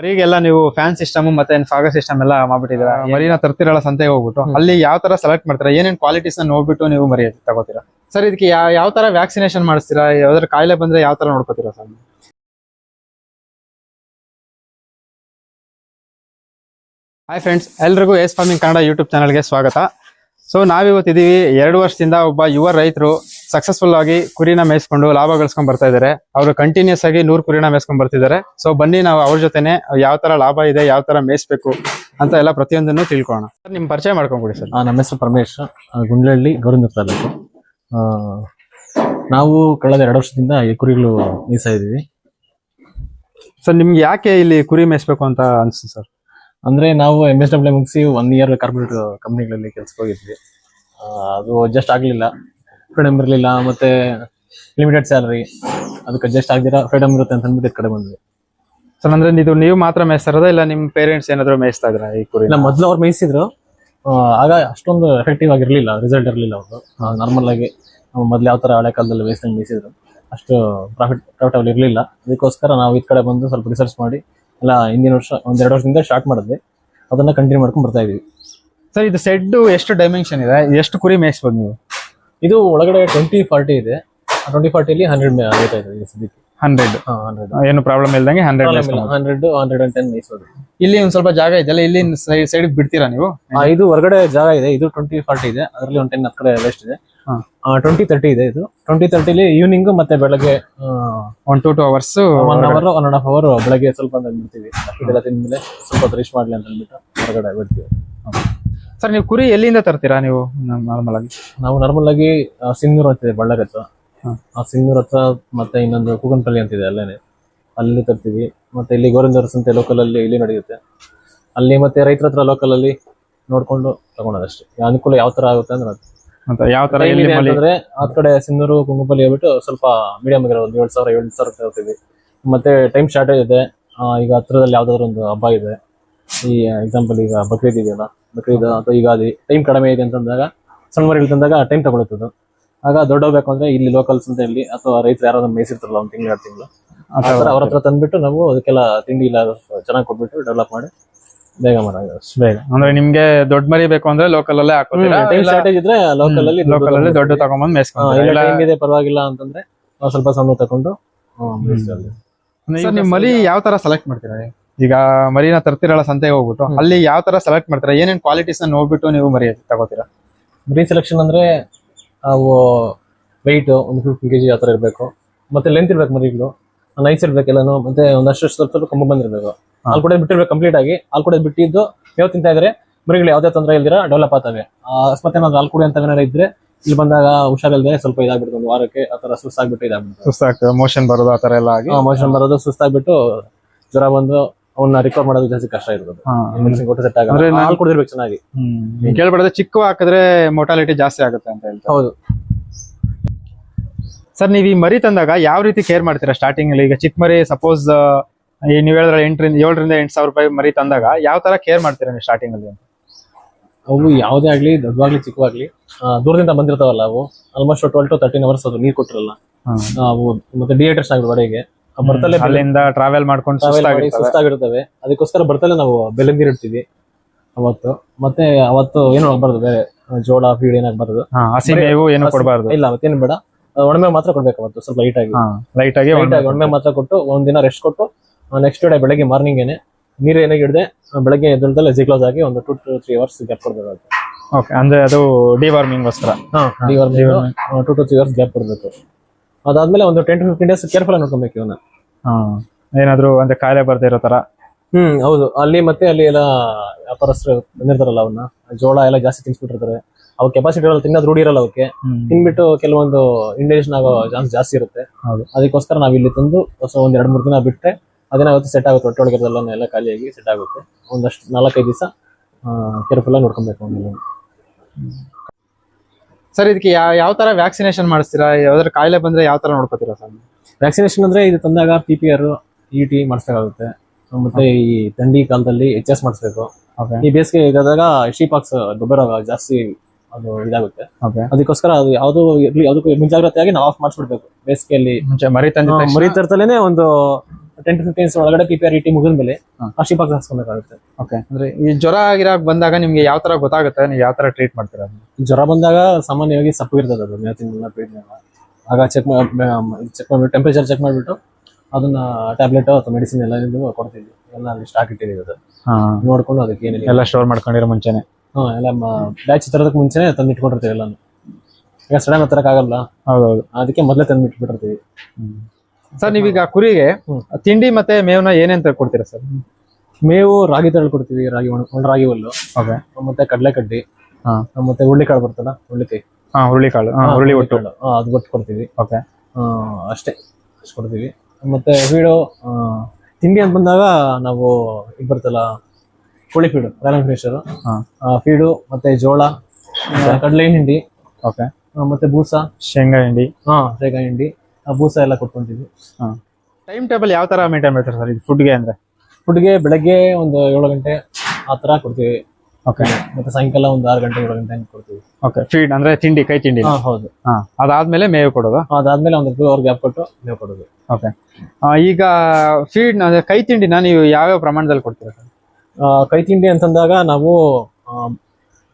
ಮರಿಗೆಲ್ಲ ನೀವು fan system ಮತ್ತೆ fogger system ಎಲ್ಲ ಮಾಡ್ಬಿಟ್ಟಿದ್ದೀರಾ. ಮರಿನ ತರ್ತಿರಲ್ಲ ಸಂತೆಗೆ ಹೋಗ್ಬಿಟ್ಟು ಅಲ್ಲಿ ಯಾವ ತರ ಸೆಲೆಕ್ಟ್ ಮಾಡ್ತೀರಾ, ಏನೇನ್ ಕ್ವಾಲಿಟೀಸ್ ನೋಡ್ಬಿಟ್ಟು ನೀವು ಮರಿ ತಗೋತೀರಾ ಸರ್? ಇದಕ್ಕೆ ಯಾವ ತರ ವ್ಯಾಕ್ಸಿನೇಷನ್ ಮಾಡಿಸ್ತೀರಾ, ಯಾವ್ದಾದ್ರು ಕಾಯಿಲೆ ಬಂದ್ರೆ ಯಾವ ತರ ನೋಡ್ಕೋತೀರಾ ಸರ್? ಹಾಯ್ ಫ್ರೆಂಡ್ಸ್, ಎಲ್ರಿಗೂ ಎಸ್ ಫಾರ್ಮಿಂಗ್ ಕನ್ನಡ ಯೂಟ್ಯೂಬ್ ಚಾನಲ್ಗೆ ಸ್ವಾಗತ. ಸೊ ನಾವಿವತ್ತಿದೀವಿ 2 ವರ್ಷದಿಂದ ಒಬ್ಬ ಯುವ ರೈತರು ಸಕ್ಸಸ್ಫುಲ್ ಆಗಿ ಕುರಿನ ಮೇಯಿಸ್ಕೊಂಡು ಲಾಭ ಗಳಿಸ್ಕೊಂಡ್ ಬರ್ತಾ ಇದಾರೆ. ಅವರು ಕಂಟಿನ್ಯೂಸ್ ಆಗಿ 100 ಕುರಿನ ಮೇಯಿಸ್ಕೊಂಡ್ ಬರ್ತಿದ್ದಾರೆ. ಸೊ ಬನ್ನಿ ನಾವು ಅವ್ರ ಜೊತೆನೆ ಯಾವ ತರ ಲಾಭ ಇದೆ, ಯಾವ ತರ ಮೇಯಿಸ್ಬೇಕು ಅಂತ ಎಲ್ಲ ಪ್ರತಿಯೊಂದನ್ನು ತಿಳ್ಕೊಳ್ಳೋಣ. ನಿಮ್ ಪರಿಚಯ ಮಾಡ್ಕೊಂಡ್ಬಿಡಿ ಸರ್. ನಮ್ಮ ಹೆಸರು ಪರಮೇಶ್, ಗುಂಡ್ಲಹಳ್ಳಿ, ಗೌರಿನಗರ ತಾಲೂಕು. ನಾವು ಕಳೆದ 2 ವರ್ಷದಿಂದ ಈ ಕುರಿಗಳು ಮೇಯಿಸ್ತಾ ಇದೀವಿ. ಸರ್ ನಿಮ್ಗೆ ಯಾಕೆ ಇಲ್ಲಿ ಕುರಿ ಮೇಯಿಸ್ಬೇಕು ಅಂತ ಅನ್ಸುತ್ತೆ ಸರ್? ಅಂದ್ರೆ ನಾವು MSW ಮುಗಿಸಿ 1 ಇಯರ್ ಕಾರ್ಪೊರೇಟ್ ಕಂಪ್ನಿಗಳಲ್ಲಿ ಕೆಲ್ಸಕ್ಕೆ ಹೋಗಿದ್ವಿ. ಅದು ಅಡ್ಜಸ್ಟ್ ಆಗ್ಲಿಲ್ಲ, ಫ್ರೀಡಮ್ ಇರಲಿಲ್ಲ, ಮತ್ತೆ ಲಿಮಿಟೆಡ್ ಸ್ಯಾಲರಿ, ಅದಕ್ಕೆ ಅಡ್ಜಸ್ಟ್ ಆಗದಿರ ಫ್ರೀಡಮ್ ಇರುತ್ತೆ ಅಂತ ಅಂದ್ಬಿಟ್ಟು ಈ ಕಡೆ ಬಂದ್ವಿ. ಸರ್ ಅಂದ್ರೆ ನೀವು ಮಾತ್ರ ಮೇಯಿಸ್ತಾ ಇರೋದಾ ಇಲ್ಲ ನಿಮ್ಮ ಪೇರೆಂಟ್ಸ್ ಏನಾದ್ರು ಮೇಯಿಸ್ತಾ ಇದ್ರ ಈ ಕುರಿ? ಇಲ್ಲ, ಮೊದಲು ಅವ್ರು ಮೇಯಿಸಿದ್ರು. ಆಗ ಅಷ್ಟೊಂದು ಎಫೆಕ್ಟಿವ್ ಆಗಿರ್ಲಿಲ್ಲ, ರಿಸಲ್ಟ್ ಇರಲಿಲ್ಲ. ಅವರು ನಾರ್ಮಲ್ ಆಗಿ ಮೊದ್ಲು ಯಾವ ತರ ಹಳೆ ಕಾಲದಲ್ಲಿ ಮೇಯಿಸಿದ್ರು ಅಷ್ಟು ಪ್ರಾಫಿಟಬಲ್ ಇರಲಿಲ್ಲ. ಅದಕ್ಕೋಸ್ಕರ ನಾವು ಈ ಕಡೆ ಬಂದು ಸ್ವಲ್ಪ ರಿಸರ್ಚ್ ಮಾಡಿ ಎಲ್ಲ ಹಿಂದಿನ ವರ್ಷ 1-2 ವರ್ಷದಿಂದ ಸ್ಟಾರ್ಟ್ ಮಾಡಿದ್ವಿ. ಅದನ್ನ ಕಂಟಿನ್ಯೂ ಮಾಡ್ಕೊಂಡು ಬರ್ತಾ ಇದೀವಿ. ಸರ್ ಇದು ಸೆಡ್ ಎಷ್ಟು ಡೈಮೆನ್ಷನ್ ಇದೆ, ಎಷ್ಟು ಕುರಿ ಮೇಯಿಸ್ಬೋದು ನೀವು? ಇದು ಒಳಗಡೆ 20-40 ಇದೆ. 20-40 100 ಮೇಯ್ತಾ ಇದೆ ಸದ್ಯಕ್ಕೆ. 100 ಏನು ಪ್ರಾಬ್ಲಮ್ ಇಲ್ದಂಗೆ 110 ಮೇಯಿಸೋದು. ಇಲ್ಲಿ ಒಂದ್ ಸ್ವಲ್ಪ ಜಾಗ ಇದೆಯಲ್ಲ, ಇಲ್ಲಿ ಸೈಡ್ ಬಿಡ್ತೀರಾ ನೀವು? ಇದು ಹೊರಗಡೆ ಜಾಗ ಇದೆ. ಇದು 20-40 ಇದೆ, ಅದರಲ್ಲಿ 10 ಹತ್ತು ಕಡೆ ವೇಸ್ಟ್ ಇದೆ. 20-30 ಇದೆ. ಇದು 20-30 ಈವ್ನಿಂಗ್ ಮತ್ತೆ ಬೆಳಗ್ಗೆ 1-2 hours 1.5 hour ಬೆಳಗ್ಗೆ ಸ್ವಲ್ಪ ಬಿಡ್ತೀವಿ. ಇದೆಲ್ಲ ತಿಂದ್ಮೇಲೆ ಸ್ವಲ್ಪ ರೆಸ್ಟ್ ಮಾಡ್ಲಿ ಅಂತ ಅಂದ್ಬಿಟ್ಟು ಹೊರಗಡೆ ಬಿಡ್ತೀವಿ. ಸರ್ ನೀವು ಕುರಿ ಎಲ್ಲಿಂದ ತರ್ತೀರಾ ನೀವು ನಾರ್ಮಲ್ ಆಗಿ? ನಾವು ನಾರ್ಮಲ್ ಆಗಿ ಸಿಂಗೂರು ಅಂತಿದೆ ಬಳ್ಳಾರಿ ಹತ್ರ. ಆ ಸಿಂಗೂರ್ ಹತ್ರ ಮತ್ತೆ ಇನ್ನೊಂದು ಕೂಗನಪಲ್ಲಿ ಅಂತಿದೆ, ಅಲ್ಲೇನೆ ಅಲ್ಲಿ ತರ್ತೀವಿ. ಮತ್ತೆ ಇಲ್ಲಿ ಗೋವಿಂದರ ಸಂತೆ ಲೋಕಲ್ ಅಲ್ಲಿ ಇಲ್ಲಿ ನಡೆಯುತ್ತೆ. ಅಲ್ಲಿ ಮತ್ತೆ ರೈತರ ಹತ್ರ ಲೋಕಲ್ ಅಲ್ಲಿ ನೋಡ್ಕೊಂಡು ತಗೊಳೋದಷ್ಟೇ. ಅನುಕೂಲ ಯಾವ ತರ ಆಗುತ್ತೆ ಅಂದ್ರೆ ಯಾವ ತರ ಅಂದ್ರೆ ಆ ಕಡೆ ಸಿಂಗೂರು ಕುಂಗಪಲ್ಲಿ ಹೋಗ್ಬಿಟ್ಟು ಸ್ವಲ್ಪ ಮೀಡಿಯಂ ಆಗಿರೋ 7,000-8,000 ತರ್ತೀವಿ. ಮತ್ತೆ ಟೈಮ್ ಶಾರ್ಟೇಜ್ ಇದೆ. ಈಗ ಹತ್ರದಲ್ಲಿ ಯಾವ್ದಾದ್ರು ಒಂದು ಹಬ್ಬ ಇದೆ, ಈ ಎಕ್ಸಾಂಪಲ್ ಈಗ ಬಕ್ರೀದ್ ಇದೆಯಲ್ಲ, ಬಕ್ರೀದ್ ಅಥವಾ ಯುಗಾದಿ, ಟೈಮ್ ಕಡಿಮೆ ಇದೆ ಅಂತಂದಾಗ ಸಣ್ಣ ಮರಿಗಳು ತಂದಾಗ ಟೈಮ್ ತಗೊಳುತ್ತದೆ. ಆಗ ದೊಡ್ಡ ಹೋಗ್ಬೇಕು ಅಂದ್ರೆ ಇಲ್ಲಿ ಲೋಕಲ್ಸ್ ಅಂತ ಇಲ್ಲಿ ಅಥವಾ ರೈತರು ಯಾರಾದ್ರೂ ಮೇಯಿಸಿರ್ತಾರಲ್ಲ 1 ತಿಂಗಳು 2 ತಿಂಗಳು ಅವ್ರ ಹತ್ರ ತಂದ್ಬಿಟ್ಟು ನಾವು ಅದಕ್ಕೆಲ್ಲ ತಿಂಡಿ ಇಲ್ಲ ಚೆನ್ನಾಗಿ ಕೊಟ್ಬಿಟ್ಟು ಡೆವಲಪ್ ಮಾಡಿ ಬೇಗ ಮಾಡೋದು. ಬೇಗ ಅಂದ್ರೆ ನಿಮ್ಗೆ ದೊಡ್ಡ ಮರಿ ಬೇಕು ಅಂದ್ರೆ ಲೋಕಲ್ ಅಲ್ಲೇ ಹಾಕೋತೀರಾ? ಟೈಮ್ ಶಾರ್ಟೇಜ್ ಇದ್ರೆ ಲೋಕಲ್ ಅಲ್ಲಿ ದೊಡ್ಡ ತಗೊಂಡ್ಬಂದು ಮೇಯಿಸ್ಕೊಂತೀರಾ? ಟೈಮ್ ಇದೆ ಪರವಾಗಿಲ್ಲ ಅಂತಂದ್ರೆ ಸ್ವಲ್ಪ ಸಣ್ಣ ತಕೊಂಡು ನಿಮ್ ಮರಿ ಯಾವ ತರ ಸೆಲೆಕ್ಟ್ ಮಾಡ್ತೀರಾ? ಈಗ ಮರಿನ ತರ್ತಿರಲ್ಲ ಸಂತೆಗೆ ಹೋಗ್ಬಿಟ್ಟು ಅಲ್ಲಿ ಯಾವ ತರ ಸೆಲೆಕ್ಟ್ ಮಾಡ್ತೀರಾ, ಏನೇನ್ ಕ್ವಾಲಿಟೀಸ್ ನೋಡ್ಬಿಟ್ಟು ನೀವು ಮರಿ ತಗೋತೀರಾ? ಮರಿ ಸೆಲೆಕ್ಷನ್ ಅಂದ್ರೆ ಅವು ವೆಯ್ಟ್ 150 kg ಆ ಥರ ಇರಬೇಕು. ಮತ್ತೆ ಲೆಂತ್ ಇರ್ಬೇಕು, ಮರಿಗಳು ನೈಸ್ ಇರ್ಬೇಕು ಎಲ್ಲಾನು. ಮತ್ತೆ ಒಂದಷ್ಟು ಸ್ವಲ್ಪ ಕಂಬ ಬಂದಿರ್ಬೇಕು. ಹಾಲು ಕೂಡ ಬಿಟ್ಟಿರ್ಬೇಕು ಕಂಪ್ಲೀಟ್ ಆಗಿ. ಹಾಲು ಕೂಡ ಬಿಟ್ಟಿದ್ದು ಮೇವು ತಿಂತಾ ಇದ್ರೆ ಮರಿಗಳು ಯಾವುದೇ ತೊಂದರೆ ಇಲ್ದಿರ ಡೆವಲಪ್ ಆಗ್ತವೆ. ಅಕಸ್ಮಾತ್ ಏನಾದ್ರು ಹಾಲು ಕುಡಿ ಅಂತ ಏನಾರ ಇದ್ರೆ ಇಲ್ಲಿ ಬಂದಾಗ ಹುಷಾರಿಲ್ಲದೆ ಸ್ವಲ್ಪ ಇದಾಗ್ಬಿಡ್ತು, 1 ವಾರಕ್ಕೆ ಆ ತರ ಸುಸ್ತಾಗ್ಬಿಟ್ಟು ಇದಾಗ್ಬಿಡ್ತು. ಸುಸ್ತಾಗ್ತದೆ, ಮೋಷನ್ ಬರೋದು ಆ ತರ ಎಲ್ಲ ಆಗಿ ಮೋಷನ್ ಬರೋದು, ಸುಸ್ತಾಗ್ಬಿಟ್ಟು ಜ್ವರ ಬಂದು ಅವನ್ನ ರಿಕವರ್ ಮಾಡೋದು ಜಾಸ್ತಿ ಕಷ್ಟ ಇರ್ತದೆ. ಮೆಡಿಸಿನ್ ಕೊಟ್ಟು ಸೆಟ್ ಆಗ ಹಾಲು ಕುಡಿದಿರ್ಬೇಕು ಚೆನ್ನಾಗಿ. ಕೇಳ್ಬಾರ್ದು, ಚಿಕ್ಕ ಹಾಕಿದ್ರೆ ಮೊಟಾಲಿಟಿ ಜಾಸ್ತಿ ಆಗುತ್ತೆ ಅಂತ ಹೇಳ್ತಾರೆ. ಹೌದು ಸರ್, ನೀವು ಈ ಮರಿ ತಂದಾಗ ಯಾವ ರೀತಿ ಕೇರ್ ಮಾಡ್ತೀರಾ ಸ್ಟಾರ್ಟಿಂಗ್ ಅಲ್ಲಿ? ಈಗ ಚಿಕ್ಕ ಮರಿ ಸಪೋಸ್ ನೀವು ಹೇಳಿದ್ರೆ 7,000-8,000 ರೂಪಾಯಿ ಮರಿ ತಂದಾಗ ಯಾವ ತರ ಕೇರ್ ಮಾಡ್ತೀರಾ ನೀವು ಸ್ಟಾರ್ಟಿಂಗ್ ಅಲ್ಲಿ? ಅವು ಯಾವುದೇ ಆಗ್ಲಿ, ದೊಡ್ಡವಾಗ್ಲಿ ಚಿಕ್ಕವಾಗ್ಲಿ, ದೂರದಿಂದ ಬಂದಿರ್ತಾವಲ್ಲ ಅವು ಆಲ್ಮೋಸ್ಟ್ 12-13 hours ಅದು ನೀರು ಕೊಟ್ಟಿರಲ್ಲ. ಅವು ಮತ್ತೆ ಡಿಹೈಡ್ರೇಷನ್ ಆಗಿರೋ ಹೊಡೆಗೆ ಬರ್ತಲೇ ಅಲ್ಲಿಂದ ಟ್ರಾವೆಲ್ ಮಾಡ್ಕೊಂಡು ಸುಸ್ತಾಗಿರ್ತವೆ. ಅದಕ್ಕೋಸ್ಕರ ಬರ್ತಲೇ ನಾವು ಬೆಲ್ಲ ನೀರು ಇಡ್ತೀವಿ ಅವತ್ತು. ಮತ್ತೆ ಅವತ್ತು ಏನು ಆಗ್ಬಾರ್ದು, ಬೇರೆ ಜೋಳ ಫೀಡ್ ಏನಾಗಬಾರ್ದು, ಹಸಿ ಮೇವು ಏನು ಕೊಡಬಾರ್ದು. ಇಲ್ಲ, ಅವತ್ತೇನು ಬೇಡ, ಒಣಮೆ ಮಾತ್ರ ಕೊಡ್ಬೇಕು ಅವತ್ತು. ಸ್ವಲ್ಪ ಲೈಟ್ ಆಗಿ ಒಣಮೆ ಮಾತ್ರ ಕೊಟ್ಟು 1 ದಿನ ರೆಸ್ಟ್ ಕೊಟ್ಟು ನೆಕ್ಸ್ಟ್ ಡೇ ಬೆಳಗ್ಗೆ ಮಾರ್ನಿಂಗ್ ಏನೆ ನೀರು ಏನಾಗಿ ಹಿಡ್ದೆ ಬೆಳಗ್ಗೆ ಎದ್ದಲ್ದಲ್ಲ ಕ್ಲೋಸ್ ಆಗಿ ಒಂದು 2-3 hours ಗ್ಯಾಪ್ ಕೊಡ್ಬೇಕು. ಓಕೆ, ಅಂದ್ರೆ ಅದು ಡಿವಾರ್ಮಿಂಗ್ ಗೋಸ್ಕರ 2-3 hours ಗ್ಯಾಪ್ ಕೊಡ್ಬೇಕು. ಅದಾದ್ಮೇಲೆ ಒಂದು 10-15 days ಕೇರ್ಫುಲ್ ಆಗಿ ನೋಡ್ಕೊಬೇಕು ಇವನ್ನ. ಏನಾದ್ರು ಅಂದ್ರೆ ಕಾಯಿಲೆ ಬರ್ದೇ ಇರೋ ತರ. ಹೌದು. ಅಲ್ಲಿ ಮತ್ತೆ ಅಲ್ಲಿ ಎಲ್ಲ ವ್ಯಾಪಾರಸ್ಥರು ಬಂದಿರ್ತಾರಲ್ಲ, ಅವನ್ನ ಜೋಳ ಎಲ್ಲ ಜಾಸ್ತಿ ತಿನ್ಸ್ಬಿಟ್ಟಿರ್ತಾರೆ. ಅವು ಕೆಪಾಸಿಟಿ ಇರಲ್ಲ, ತಿನ್ನೋದು ರೂಢಿ ಇರಲ್ಲ ಅವಕ್ಕೆ. ತಿನ್ಬಿಟ್ಟು ಕೆಲವೊಂದು ಇಂಡೈಜೆಷನ್ ಆಗೋ ಚಾನ್ಸ್ ಜಾಸ್ತಿ ಇರುತ್ತೆ. ಅದಕ್ಕೋಸ್ಕರ ನಾವ್ ಇಲ್ಲಿ ತಂದು 1-2-3 ದಿನ ಬಿಟ್ಟರೆ ಅದೇನಾಗುತ್ತೆ, ಸೆಟ್ ಆಗುತ್ತೆ. ಹೊಟ್ಟೆೊಳಗಿರಲ್ಲ ಎಲ್ಲ ಖಾಲಿಯಾಗಿ ಸೆಟ್ ಆಗುತ್ತೆ. ಒಂದಷ್ಟು 4-5 ದಿವಸ ಕೇರ್ಫುಲ್ ಆಗಿ ನೋಡ್ಕೊಬೇಕು. ಸರ್, ಇದಕ್ಕೆ ಯಾವ ತರ ವ್ಯಾಕ್ಸಿನೇಷನ್ ಮಾಡಿಸ್ತೀರಾ? ಯಾವ್ದಾದ್ರು ಕಾಯಿಲೆ ಬಂದ್ರೆ ಯಾವ ತರ ನೋಡ್ಕೋತೀರಾ ಸರ್? ವ್ಯಾಕ್ಸಿನೇಷನ್ ಅಂದ್ರೆ ಇದು ತಂದಾಗ PPR, ET ಮಾಡಿಸ್ಬೇಕಾಗುತ್ತೆ. ಮತ್ತೆ ಈ ಥಂಡಿ ಕಾಲದಲ್ಲಿ HS ಮಾಡಿಸ್ಬೇಕು. ಈ ಬೇಸಿಗೆ ಆದಾಗ ಶೀಪಾಕ್ಸ್ ಗೊಬ್ಬರ ಜಾಸ್ತಿ ಅದು ಇದಾಗುತ್ತೆ. ಅದಕ್ಕೋಸ್ಕರ ಅದು ಯಾವ್ದು ಇರ್ಲಿ, ಅದಕ್ಕೂ ಮುಂಜಾಗ್ರತೆಯಾಗಿ ನಾವು ಆಫ್ ಮಾಡಿಸ್ಬಿಡ್ಬೇಕು. ಬೇಸಿಗೆಯಲ್ಲಿ ಮರಿ ತರ್ತಲೇನೆ ಒಂದು 10 to 15 days ಒಳಗಡೆ PPR ET ಮುಗಿದ ಮೇಲೆ ಆ ಶಿಪ್ ಹಾಕ್ಸ್ಕೊಬೇಕಾಗುತ್ತೆ. ಓಕೆ. ಅಂದ್ರೆ ಈ ಜ್ವರ ಆಗಿರಾಗ ಬಂದಾಗ ನಿಮ್ಗೆ ಯಾವ ತರ ಗೊತ್ತಾಗುತ್ತೆ, ನೀವು ಯಾವ ತರ ಟ್ರೀಟ್ ಮಾಡ್ತೀರಾ ಅದನ್ನ? ಜ್ವರ ಬಂದಾಗ ಸಾಮಾನ್ಯವಾಗಿ ಸಪ್ಪಗಿರ್ತದೆ ಅದು ಮೇವತ್ತಿನ ಪೀಡಿನ. ಆಗ ಚೆಕ್ ಮಾಡಿ ಟೆಂಪರೇಚರ್ ಚೆಕ್ ಮಾಡಿಬಿಟ್ಟು ಅದನ್ನ ಟ್ಯಾಬ್ಲೆಟ್ ಅಥವಾ ಮೆಡಿಸಿನ್ ಎಲ್ಲ ಕೊಡ್ತೀವಿ. ಎಲ್ಲ ಅಲ್ಲಿ ಸ್ಟಾಕ್ ಇಟ್ಟಿದ್ದೀವಿ ಅದು ನೋಡ್ಕೊಂಡು ಅದಕ್ಕೆ ಏನಿಲ್ಲ ಎಲ್ಲ ಸ್ಟೋರ್ ಮಾಡ್ಕೊಂಡಿರೋ ಮುಂಚೆನೆ. ಎಲ್ಲ ಬ್ಯಾಚ್ ತರೋದಕ್ಕೆ ಮುಂಚೆನೆ ತಂದು ಇಟ್ಕೊಂಡಿರ್ತೀವಿ ಎಲ್ಲಾನು. ಈಗ ಸಡನ್ ತರಕ್ಕಾಗಲ್ಲ, ಹೌದೌದು, ಅದಕ್ಕೆ ಮೊದಲೇ ತಂದು ಇಟ್ಬಿಟ್ಟಿರ್ತೀವಿ. ಸರ್ ನೀವೀಗ ಕುರಿಗೆ ತಿಂಡಿ ಮತ್ತೆ ಮೇವನ್ನ ಏನೇನ್ ಕೊಡ್ತೀರಾ ಸರ್? ಮೇವು ರಾಗಿ ತಳಿ ಕೊಡ್ತೀವಿ, ರಾಗಿ ಒಣ ರಾಗಿ ಹುಲ್ಲು, ಮತ್ತೆ ಕಡಲೆ ಕಡ್ಡಿ, ಮತ್ತೆ ಹುರುಳಿಕಾಳು ಬರ್ತಲ್ಲ, ಹುರುಳಿಕಾಯಿ, ಹುರುಳಿಕಾಳು, ಹುರುಳಿ ಒಟ್ಟು, ಅದು ಒಟ್ಟು ಕೊಡ್ತೀವಿ. ಓಕೆ, ಅಷ್ಟೇ ಕೊಡ್ತೀವಿ. ಮತ್ತೆ ಫೀಡು ತಿಂಡಿ ಅಂತ ಬಂದಾಗ ನಾವು ಇದು ಬರ್ತಲ್ಲ ಕೋಳಿ ಫೀಡು, ರಾಯಲ್ ಫಿನಿಶರ್ ಫೀಡು, ಮತ್ತೆ ಜೋಳ, ಕಡಲೆ ಹಿಂಡಿ, ಓಕೆ, ಮತ್ತೆ ಬೂಸ, ಶೇಂಗಾ ಹಿಂಡಿ, ಶೇಂಗಾ ಹಿಂಡಿ, ಬೂಸ ಎಲ್ಲ ಕೊಟ್ಕೊಂತೀವಿ. ಟೈಮ್ ಟೇಬಲ್ ಯಾವ ತರ ಮೇಂಟೈನ್ ಮಾಡ್ತಾರೆ ಸರ್ ಇದು ಫುಡ್ಗೆ? ಅಂದ್ರೆ ಫುಡ್ಗೆ ಬೆಳಗ್ಗೆ ಒಂದು 7 ಗಂಟೆ ಆ ತರ ಕೊಡ್ತೀವಿ. ಓಕೆ. ಮತ್ತೆ ಸಾಯಂಕಾಲ ಒಂದು 6 ಗಂಟೆ 7 ಗಂಟೆ ಕೊಡ್ತೀವಿ. ಓಕೆ. ಫೀಡ್ ಅಂದ್ರೆ ತಿಂಡಿ, ಕೈ ತಿಂಡಿ? ಹೌದು. ಅದಾದ್ಮೇಲೆ ಮೇವು ಕೊಡೋದು? ಅದಾದ್ಮೇಲೆ ಒಂದು 2 ಅವರ್ ಗ್ಯಾಪ್ ಕೊಟ್ಟು ಮೇವು ಕೊಡೋದು. ಓಕೆ. ಈಗ ಫೀಡ್ ಅಂದ್ರೆ ಕೈ ತಿಂಡಿನ ನೀವು ಯಾವ್ಯಾವ ಪ್ರಮಾಣದಲ್ಲಿ ಕೊಡ್ತೀರಾ ಸರ್? ಕೈ ತಿಂಡಿ ಅಂತಂದಾಗ ನಾವು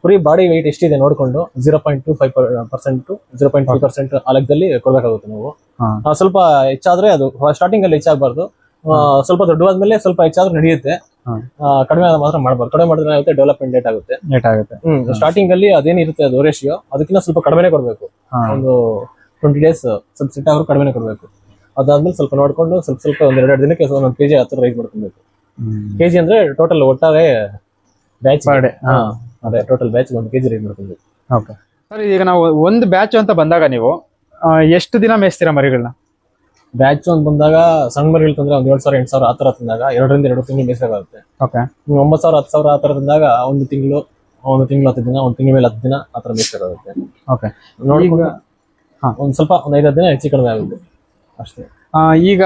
ಕುರಿ ಬಾಡಿ ವೆಯ್ಟ್ ಎಷ್ಟಿದೆ ನೋಡ್ಕೊಂಡು 0.25% 0.3% ಆ ಲೆಕ್ಕದಲ್ಲಿ ಕೊಡ್ಬೇಕಾಗುತ್ತೆ ನಾವು. ಸ್ವಲ್ಪ ಹೆಚ್ಚಾದ್ರೆ ಅದು ಸ್ಟಾರ್ಟಿಂಗ್ ಅಲ್ಲಿ ಹೆಚ್ಚಾಗಬಾರ್ದು. ಸ್ವಲ್ಪ ದೊಡ್ಡವಾದ್ಮೇಲೆ ಸ್ವಲ್ಪ ಹೆಚ್ಚಾದ್ರೂ ನಡೆಯುತ್ತೆ. ಕಡಿಮೆ ಮಾತ್ರ ಮಾಡಬಾರ್ದು. ಕಡಿಮೆ ಮಾಡಿದ್ರೆ ಆಗುತ್ತೆ, ಡೆವಲಪ್ಮೆಂಟ್ ಲೇಟ್ ಆಗುತ್ತೆ. ಸ್ಟಾರ್ಟಿಂಗ್ ಅಲ್ಲಿ ಅದೇನಿರುತ್ತೆ ಅದು ರೇಷಿಯೋ, ಅದಕ್ಕಿಂತ ಸ್ವಲ್ಪ ಕಡಿಮೆನೆ ಕೊಡ್ಬೇಕು. ಒಂದು 20 days ಸ್ವಲ್ಪ ಸೆಟ್ ಆದ್ರೂ ಕಡಿಮೆನೆ ಕೊಡ್ಬೇಕು. ಅದಾದ್ಮೇಲೆ ಸ್ವಲ್ಪ ನೋಡ್ಕೊಂಡು ಸ್ವಲ್ಪ ಒಂದ್ 2 ದಿನಕ್ಕೆ 1 kg ಹತ್ರ ರೈಸ್ ಮಾಡ್ಕೊಬೇಕು. ಕೆಜಿ ಅಂದ್ರೆ ಟೋಟಲ್ ಒಟ್ಟಾರೆ ಬ್ಯಾಚ್, ಅದೇ ಟೋಟಲ್ ಬ್ಯಾಚ್ 1 kg ರೈಸ್ ಮಾಡ್ಕೊಬೇಕು. ಓಕೆ ಸರ್, ಈಗ ನಾವು ಒಂದು ಬ್ಯಾಚ್ ಅಂತ ಬಂದಾಗ ನೀವು ಎಷ್ಟು ದಿನ ಮೇಯಿಸ್ತೀರಾ ಮರಿಗಳನ್ನ? ಬ್ಯಾಚ್ ಅಂತ ಬಂದಾಗ ಸಣ್ಣ ಮರಿಗಳು ತಂದ್ರೆ ಒಂದು 7,000 8,000 ಆ ತರ ತಂದಾಗ 2 ರಿಂದ 2 ತಿಂಗಳು ಮೇಯಿಸಬೇಕಾಗುತ್ತೆ. ಓಕೆ. 9,000 10,000 ಆ ತರ ತಂದಾಗ 1 ತಿಂಗಳು 10 ದಿನ, 1 ತಿಂಗಳ ಮೇಲೆ 10 ದಿನ ಆ ತರ ಮೇಯಿಸಬೇಕಾಗುತ್ತೆ. ಓಕೆ. ನೋಡಿಕೊಂಡು ಒಂದ್ ಸ್ವಲ್ಪ 5 ದಿನ ಹೆಚ್ಚು ಕಡಿಮೆ ಆಗುತ್ತೆ ಅಷ್ಟೇ. ಈಗ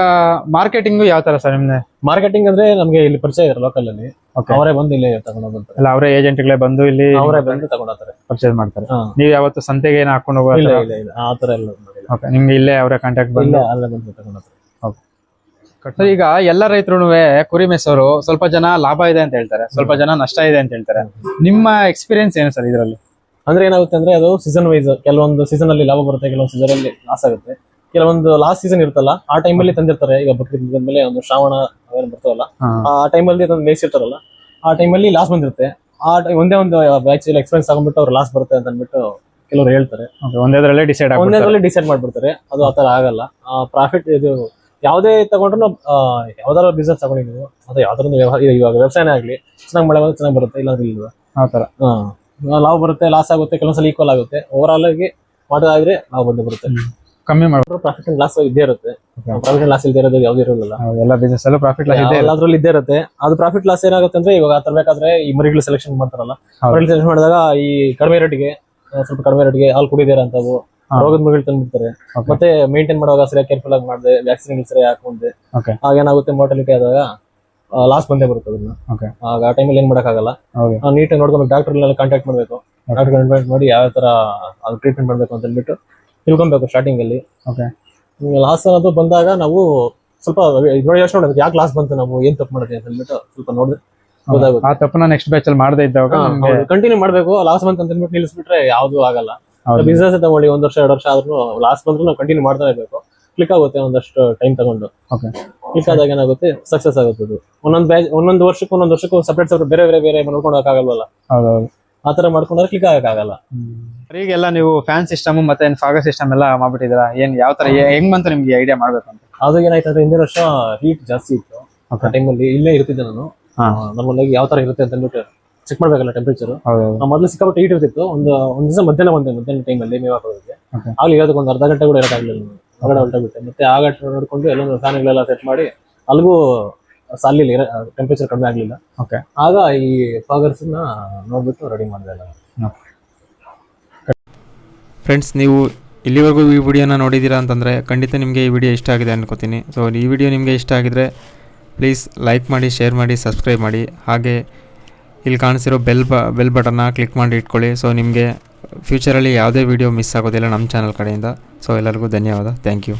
ಮಾರ್ಕೆಟಿಂಗ್ ಯಾವ ತರ ಸರ್ ನಿಮ್ಗೆ? ಮಾರ್ಕೆಟಿಂಗ್ ಅಂದ್ರೆ ನಮ್ಗೆ ಇಲ್ಲಿ ಪರಿಚಯ ಇರೋ ಲೋಕಲ್ ಅಲ್ಲಿ, ಅವರೇ ಬಂದು ಇಲ್ಲೇ ತಗೊಂಡೋಗ್ತಾರೆ. ಅಲ್ಲ, ಅವರೇ ಏಜೆಂಟ್ಗಳೇ ಬಂದು ಇಲ್ಲಿ ಅವರೇ ಬಂದು ತಗೊಂಡೋಗ್ತಾರೆ, ಪರ್ಚೇಸ್ ಮಾಡ್ತಾರೆ. ನೀವು ಯಾವತ್ತು ಸಂತೆಗೆ ಏನು ಹಾಕೊಂಡು ಹೋಗೋದು? ಇಲ್ಲ, ಆ ತರ ಎಲ್ಲ. ಓಕೆ, ನಿಮ್ಗೆ ಇಲ್ಲೇ ಅವರೇ ಕಾಂಟ್ಯಾಕ್ಟ್ ಬಂದು ಅಲ್ಲೇ ಬಂದು ತಗೊಂಡೋಗ್ತಾರೆ. ಸರ್, ಈಗ ಎಲ್ಲ ರೈತರು ಕುರಿ ಮೇಸೋರು ಸ್ವಲ್ಪ ಜನ ಲಾಭ ಇದೆ ಅಂತ ಹೇಳ್ತಾರೆ, ಸ್ವಲ್ಪ ಜನ ನಷ್ಟ ಇದೆ ಅಂತ ಹೇಳ್ತಾರೆ. ನಿಮ್ಮ ಎಕ್ಸ್ಪೀರಿಯನ್ಸ್ ಏನು ಸರ್ ಇದರಲ್ಲಿ? ಅಂದ್ರೆ ಏನಾಗುತ್ತೆ ಅಂದ್ರೆ ಅದು ಸೀಸನ್ ವೈಸ್, ಕೆಲವೊಂದು ಸೀಸನ್ ಅಲ್ಲಿ ಲಾಭ ಬರುತ್ತೆ, ಕೆಲವೊಂದು ಸೀಸನ್ ಅಲ್ಲಿ ಲಾಸ್ ಆಗುತ್ತೆ. ಕೆಲವೊಂದು ಲಾಸ್ಟ್ ಸೀಸನ್ ಇರುತ್ತಲ್ಲ, ಆ ಟೈಮಲ್ಲಿ ತಂದಿರ್ತಾರೆ. ಈಗ ಬಕ್ರೀದ್ ಬಂದ್ಮೇಲೆ ಒಂದು ಶ್ರಾವಣ ಅವೇನು ಬರ್ತಾವಲ್ಲ, ಆ ಟೈಮಲ್ಲಿ ಮೇಯಿಸಿರ್ತಾರಲ್ಲ, ಆ ಟೈಮಲ್ಲಿ ಲಾಸ್ ಬಂದಿರುತ್ತೆ. ಒಂದೇ ಒಂದು ಬ್ಯಾಚ್ ಎಕ್ಸ್ಪೆನ್ಸ್ ತಗೊಂಡ್ಬಿಟ್ಟು ಅವ್ರು ಲಾಸ್ ಬರುತ್ತೆ ಅಂತ ಅಂದ್ಬಿಟ್ಟು ಕೆಲವರು ಹೇಳ್ತಾರೆ. ಒಂದೇದ್ರಲ್ಲೇ ಡಿಸೈಡ್ ಮಾಡ್ಬಿಡ್ತಾರೆ. ಅದು ಆತರ ಆಗಲ್ಲ. ಪ್ರಾಫಿಟ್ ಇದು ಯಾವುದೇ ತಗೊಂಡ್ರು, ಯಾವ್ದಾದ್ರು ಬಿಸ್ನೆಸ್ ತಗೊಂಡಿದ್ದೀವಿ ಅದು ಯಾವ್ದಾದ್ರು ಇವಾಗ ವ್ಯವಸಾಯನೇ ಆಗ್ಲಿ, ಚೆನ್ನಾಗಿ ಮಳೆ ಬಂದ್ರೆ ಚೆನ್ನಾಗಿ ಬರುತ್ತೆ, ಇಲ್ಲಾಂದ್ರೆ ಇಲ್ವಾ ಆ ತರ ಲಾಭ ಬರುತ್ತೆ, ಲಾಸ್ ಆಗುತ್ತೆ, ಕೆಲವೊಂದ್ಸಲ ಈಕ್ವಲ್ ಆಗುತ್ತೆ. ಓವರ್ ಆಲ್ ಆಗಿ ಮಾಡೋದಾದ್ರೆ ಲಾಭ ಬಂದು ಬರುತ್ತೆ. ಕಮ್ಮಿ ಮಾಡ್ಬೋದು. ಪ್ರಾಫಿಟ್ ಅಂಡ್ ಲಾಸ್ ಇದ್ದೇ ಇರುತ್ತೆ. ಪ್ರಾಫಿಟ್ ಅಂಡ್ ಲಾಸ್ ಇಲ್ಲದೆ ಇರೋದು ಯಾವ್ದು ಇರೋಲ್ಲ. ಎಲ್ಲ ಬಿಸ್ನೆಸ್ ಅಲ್ಲೂ ಪ್ರಾಫಿಟ್ ಲಾಸ್ ಎಲ್ಲಾದ್ರಲ್ಲಿ ಇದ್ದೇ ಇರುತ್ತೆ. ಅದು ಪ್ರಾಫಿಟ್ ಲಾಸ್ ಏನಾಗುತ್ತೆ ಅಂದ್ರೆ, ಇವಾಗ ತರಬೇಕಾದ್ರೆ ಈ ಮರಿಗಳು ಸೆಲೆಕ್ಷನ್ ಮಾಡ್ತಾರಲ್ಲ, ಮರಿಗಳು ಸೆಲೆಕ್ಷನ್ ಮಾಡಿದಾಗ ಈ ಕಡಿಮೆ ರೇಟ್ಗೆ ಹಾಲು ಕುಡಿದೇರ ಅಂತವು ರೋಗದ ಮರಿಗಳು ತಂದ್ಬಿಡ್ತಾರೆ. ಮತ್ತೆ ಮೇಂಟೈನ್ ಮಾಡುವಾಗ ಸರಿಯಾಗಿ ಕೇರ್ಫುಲ್ ಆಗಿ ಮಾಡಿದೆ, ವ್ಯಾಕ್ಸಿನ್ ಸರಿಯಾಗಿ ಹಾಕೊಂಡೆ, ಆಗ ಏನಾಗುತ್ತೆ ಮಾರ್ಟಾಲಿಟಿ ಆದಾಗ ಲಾಸ್ ಬಂದೇ ಬರುತ್ತೆ ಅದನ್ನ. ಆಗ ಆ ಟೈಮಲ್ಲಿ ಏನ್ ಮಾಡಕ್ಕಾಗಲ್ಲ. ನೀಟಾಗಿ ನೋಡ್ಕೊಂಡು ಡಾಕ್ಟರ್ ಕಾಂಟ್ಯಾಕ್ಟ್ ಮಾಡ್ಬೇಕು. ಡಾಕ್ಟರ್ ಕಾಂಟ್ಯಾಕ್ಟ್ ಮಾಡಿ ಯಾವ ತರ ಅದು ಟ್ರೀಟ್ಮೆಂಟ್ ಮಾಡ್ಬೇಕು ಅಂತ ಹೇಳ್ಬಿಟ್ಟು ತಿಳ್ಕೊಬೇಕು ಸ್ಟಾರ್ಟಿಂಗ್ ಅಲ್ಲಿ. ಲಾಸ್ ಅನ್ನೋದು ಬಂದಾಗ ನಾವು ಸ್ವಲ್ಪ ಯೋಚನೆ ಮಾಡ್ಬೇಕು, ಯಾಕೆ ಲಾಸ್ ಬಂತು, ನಾವು ಏನ್ ತಪ್ಪು ಮಾಡಿದ್ವಿ ಅಂತ ಹೇಳ್ಬಿಟ್ಟು ಸ್ವಲ್ಪ ನೋಡಿದ್ರೆ ಗೊತ್ತಾಗುತ್ತೆ. ಆ ತಪ್ಪನ್ನ ನೆಕ್ಸ್ಟ್ ಬ್ಯಾಚ್ ಅಲ್ಲಿ ಮಾಡದೇ ಇದ್ದಾಗ ಕಂಟಿನ್ಯೂ ಮಾಡ್ಬೇಕು. ಲಾಸ್ ಬಂತು ಅಂತ ಹೇಳ್ಬಿಟ್ಟು ನಿಲ್ಲಿಸ್ಬಿಟ್ರೆ ಯಾವ್ದು ಆಗಲ್ಲ. ಬಿಸ್ನೆಸ್ ತಗೊಳ್ಳಿ, 1 ವರ್ಷ 2 ವರ್ಷ ಆದ್ರೂ ಲಾಸ್ ಬಂದ್ರು ನಾವು ಕಂಟಿನ್ಯೂ ಮಾಡ್ತಾ ಇರ್ಬೇಕು. ಕ್ಲಿಕ್ ಆಗುತ್ತೆ ಒಂದಷ್ಟು ಟೈಮ್ ತಗೊಂಡು. ಕ್ಲಿಕ್ ಆದಾಗ ಏನಾಗುತ್ತೆ, ಸಕ್ಸಸ್ ಆಗುತ್ತೆ. ಅದು ಒಂದೊಂದು ವರ್ಷಕ್ಕೂ ಸಪರೇಟ್ ಬೇರೆ ನೋಡ್ಕೊಂಡು ಹೋಗಕ್ಕಾಗಲ್ವಲ್ಲ, ಆತರ ಮಾಡ್ಕೊಂಡ್ರೆ ಕ್ಲಿಕ್ ಆಗಕ್ಕಾಗಲ್ಲ. ಈಗೆಲ್ಲ ನೀವು ಫ್ಯಾನ್ ಸಿಸ್ಟಮ್ ಮತ್ತೆ ಫಾಗರ್ ಸಿಸ್ಟಮ್ ಎಲ್ಲ ಮಾಡ್ಬಿಟ್ಟಿದ್ದೀರಾ, ಏನ್ ಯಾವ ತರ ಹೆಂಗ್ ಬಂತು ನಿಮ್ಗೆ ಐಡಿಯಾ ಮಾಡ್ಬೇಕು ಅಂತ? ಅದು ಏನಾಯ್ತು ಅಂದ್ರೆ, ಹಿಂದಿನ ವರ್ಷ ಹೀಟ್ ಜಾಸ್ತಿ ಇತ್ತು. ಆ ಟೈಮಲ್ಲಿ ಇಲ್ಲೇ ಇರ್ತಿದ್ದೆ ನಾನು. ನಾರ್ಮಲ್ ಆಗಿ ಯಾವ ತರ ಇರುತ್ತೆ ಅಂತ ಅಂದ್ಬಿಟ್ಟು ಚೆಕ್ ಮಾಡ್ಬೇಕಲ್ಲ ಟೆಂಪರೇಚರ್. ಮೊದಲು ಸಿಕ್ಕಾಪಟ್ಟೆ ಹೀಟ್ ಇರ್ತಿತ್ತು. ಒಂದು ದಿವಸ ಮಧ್ಯಾಹ್ನ ಟೈಮಲ್ಲಿ ಮೇವ್ ಹಾಕೋದಕ್ಕೆ ಅಲ್ಲಿ ಇರೋದಕ್ಕೆ ಒಂದು ಅರ್ಧ ಗಂಟೆ ಕೂಡ ಇರೋಕ್ಕಾಗಲಿಲ್ಲ. ಹೊರಗಡೆ ಹೊರಟೋಗ್ಬಿಟ್ಟೆ. ಮತ್ತೆ ಆಗ ನೋಡ್ಕೊಂಡು ಎಲ್ಲ ಫ್ಯಾನ್ಗಳೆಲ್ಲ ಸೆಟ್ ಮಾಡಿ ಅಲ್ಲಿಗೂ ಸಾಲಿಲ್ಲ, ಟೆಂಪರೇಚರ್ ಕಡಿಮೆ ಆಗ್ಲಿಲ್ಲ. ಆಗ ಈ ಫಾಗರ್ಸ್ ನೋಡ್ಬಿಟ್ಟು ರೆಡಿ ಮಾಡಿದೆ. ಫ್ರೆಂಡ್ಸ್, ನೀವು ಇಲ್ಲಿವರೆಗೂ ಈ ವಿಡಿಯೋನ ನೋಡಿದ್ದೀರಾ ಅಂತಂದರೆ ಖಂಡಿತ ನಿಮಗೆ ಈ ವಿಡಿಯೋ ಇಷ್ಟ ಆಗಿದೆ ಅನ್ಕೋತೀನಿ. ಸೊ ಈ ವಿಡಿಯೋ ನಿಮಗೆ ಇಷ್ಟ ಆಗಿದ್ರೆ ಪ್ಲೀಸ್ ಲೈಕ್ ಮಾಡಿ, ಶೇರ್ ಮಾಡಿ, ಸಬ್ಸ್ಕ್ರೈಬ್ ಮಾಡಿ. ಹಾಗೆ ಇಲ್ಲಿ ಕಾಣಿಸಿರೋ ಬೆಲ್ ಬಟನ್ನ ಕ್ಲಿಕ್ ಮಾಡಿ ಇಟ್ಕೊಳ್ಳಿ. ಸೊ ನಿಮಗೆ ಫ್ಯೂಚರಲ್ಲಿ ಯಾವುದೇ ವಿಡಿಯೋ ಮಿಸ್ ಆಗೋದಿಲ್ಲ ನಮ್ಮ ಚಾನಲ್ ಕಡೆಯಿಂದ. ಸೊ ಎಲ್ಲರಿಗೂ ಧನ್ಯವಾದ. Thank you.